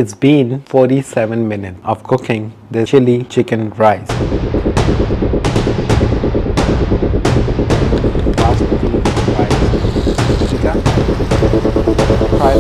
It's been 47 minutes of cooking the chili chicken rice. Basmati rice. Chicken. Try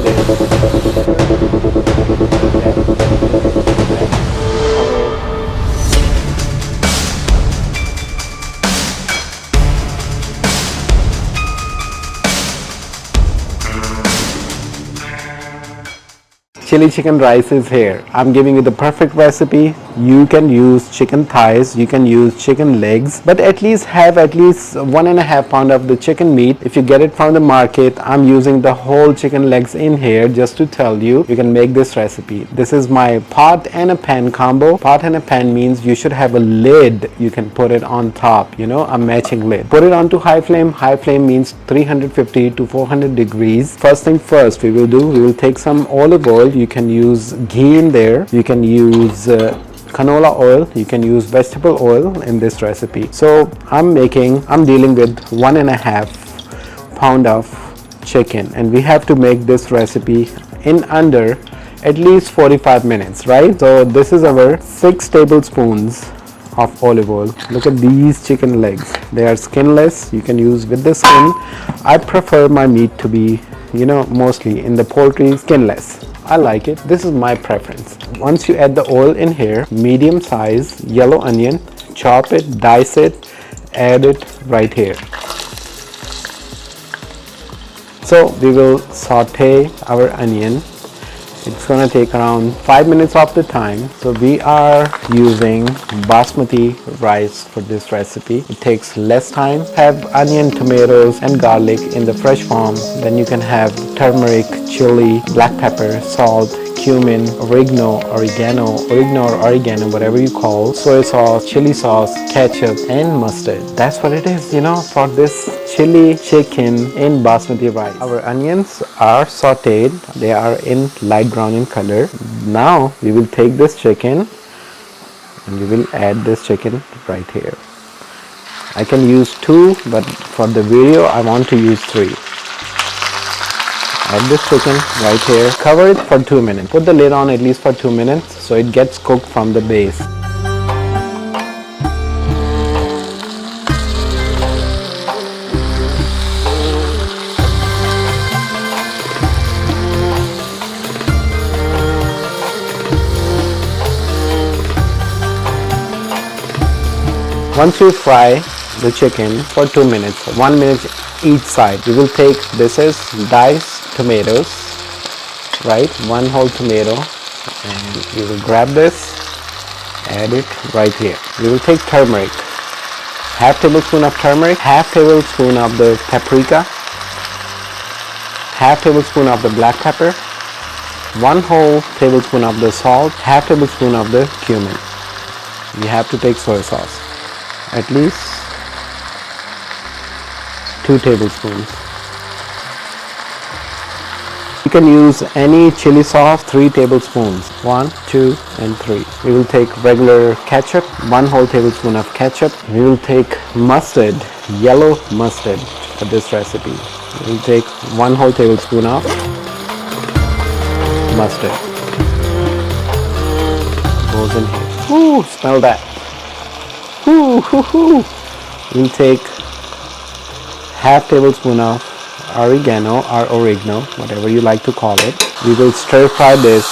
Chili chicken rice is here. I'm giving you the perfect recipe. You can use chicken thighs, you can use chicken legs, but at least have at least 1.5 pound of the chicken meat. If you get it from the market, I'm using the whole chicken legs in here just to tell you can make this recipe. This is my pot and a pan combo. Pot and a pan means you should have a lid. You can put it on top, a matching lid. Put it onto high flame. High flame means 350 to 400 degrees. First thing first we will take some olive oil. You can use ghee in there. You can use canola oil. You can use vegetable oil in this recipe. So I'm dealing with 1.5 pound of chicken, and we have to make this recipe in under at least 45 minutes, right? So this is our 6 tablespoons of olive oil. Look at these chicken legs. They are skinless. You can use with the skin. I prefer my meat to be mostly in the poultry skinless. I like it. This is my preference. Once you add the oil in here, medium size yellow onion, chop it, dice it, add it right here. So we will saute our onion. It's going to take around 5 minutes of the time. So we are using basmati rice for this recipe. It takes less time. Have onion, tomatoes and garlic in the fresh form. Then you can have turmeric, chili, black pepper, salt, cumin, oregano, or oregano, whatever you call, soy sauce, chili sauce, ketchup and mustard. That's what it is, for this chili chicken in basmati rice. Our onions are sauteed. They are in light brown in color. Now we will take this chicken and we will add this chicken right here. I can use 2, but for the video I want to use 3. Add this chicken right here. Cover it for 2 minutes. Put the lid on at least for 2 minutes so it gets cooked from the base. Once you fry the chicken for 2 minutes, 1 minute each side, we will take, this is diced tomatoes, right? 1 whole tomato, and we will grab this, add it right here. We will take turmeric, half tablespoon of turmeric, half tablespoon of the paprika, half tablespoon of the black pepper, 1 whole tablespoon of the salt, half tablespoon of the cumin. We have to take soy sauce, at least 2 tablespoons. You can use any chili sauce, 3 tablespoons, 1, 2 and 3. We will take regular ketchup, 1 whole tablespoon of ketchup. We will take mustard, yellow mustard for this recipe. We will take 1 whole tablespoon of mustard. Goes in here. Ooh, smell that. Ooh, hoo, hoo. We'll take half tablespoon of oregano or oregano, whatever you like to call it. We will stir fry this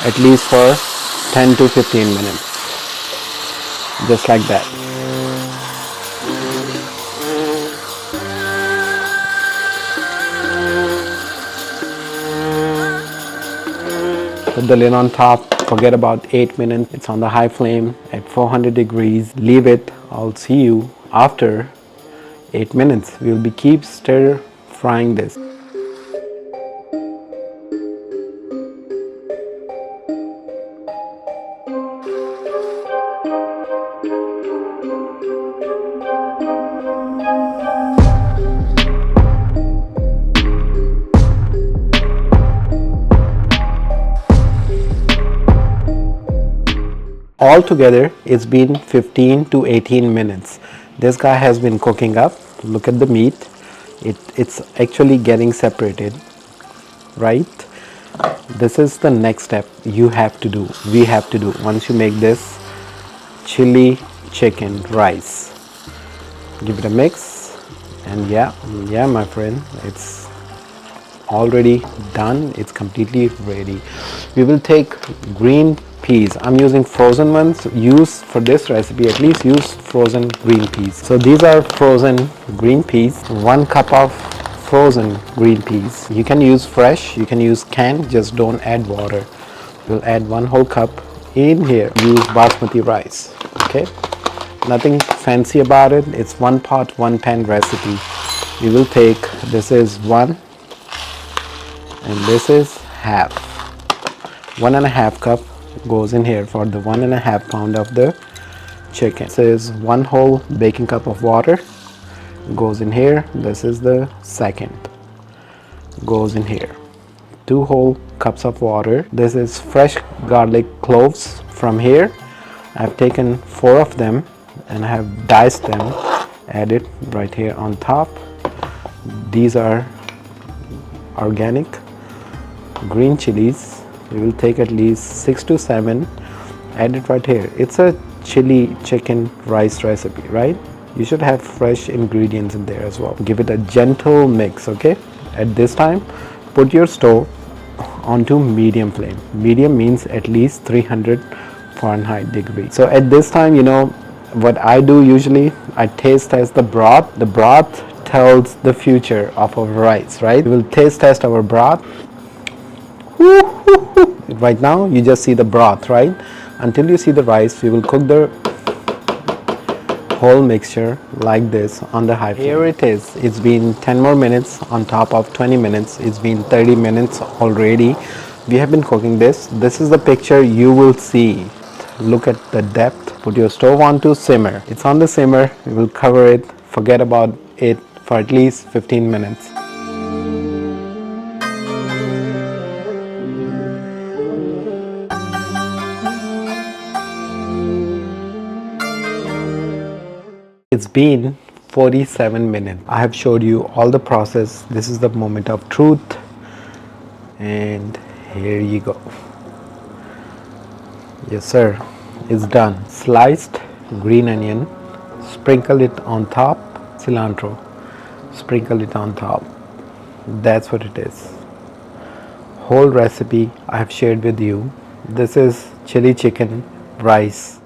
at least for 10 to 15 minutes, just like that. Put the lid on top. Forget about 8 minutes. It's on the high flame at 400 degrees. Leave it. I'll see you after 8 minutes. We will be keep stir frying this. Altogether, it's been 15 to 18 minutes. This guy has been cooking up. Look at the meat. It's actually getting separated, right? This is the next step you have to do, we have to do once you make this chili chicken rice. Give it a mix, and yeah my friend, it's already done, it's completely ready. We will take green peas. I'm using frozen ones. Use for this recipe, at least use frozen green peas. So these are frozen green peas, 1 cup of frozen green peas. You can use fresh, you can use canned, just don't add water. We'll add 1 whole cup in here. Use basmati rice. Okay, nothing fancy about it, it's 1 pot 1 pan recipe. We will take, this is 1 and this is half. 1.5 cup goes in here for the 1.5 pound of the chicken. This is 1 whole baking cup of water goes in here. This is the second, goes in here. 2 whole cups of water. This is fresh garlic cloves from here. I've taken 4 of them and I have diced them, added right here on top. These are organic green chilies. We will take at least 6 to 7, add it right here. It's a chili chicken rice recipe, right? You should have fresh ingredients in there as well. Give it a gentle mix. Okay, at this time put your stove onto medium flame. Medium means at least 300 Fahrenheit degree. So at this time, you know what I do usually, I taste test the broth. The broth tells the future of our rice, right? We will taste test our broth. Right now you just see the broth, right? Until you see the rice, we will cook the whole mixture like this on the high flame. Here it is. It's been 10 more minutes on top of 20 minutes. It's been 30 minutes already. We have been cooking this. This is the picture you will see. Look at the depth. Put your stove on to simmer. It's on the simmer. We will cover it. Forget about it for at least 15 minutes. It's been 47 minutes. I have showed you all the process. This is the moment of truth, and here you go. Yes sir, it's done. Sliced green onion, sprinkle it on top. Cilantro, sprinkle it on top. That's what it is. Whole recipe I have shared with you. This is chili chicken rice.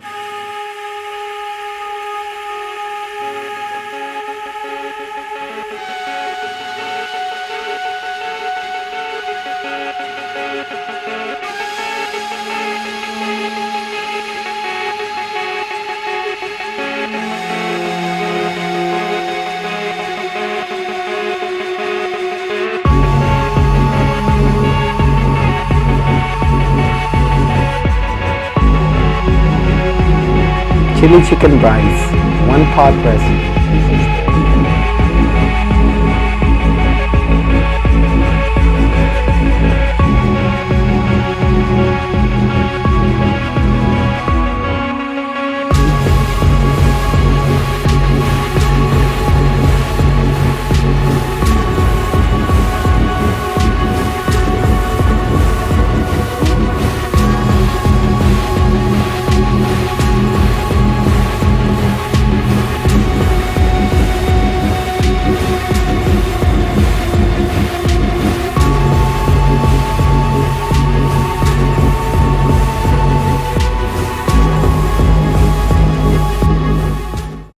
Chili chicken rice, 1 pot recipe.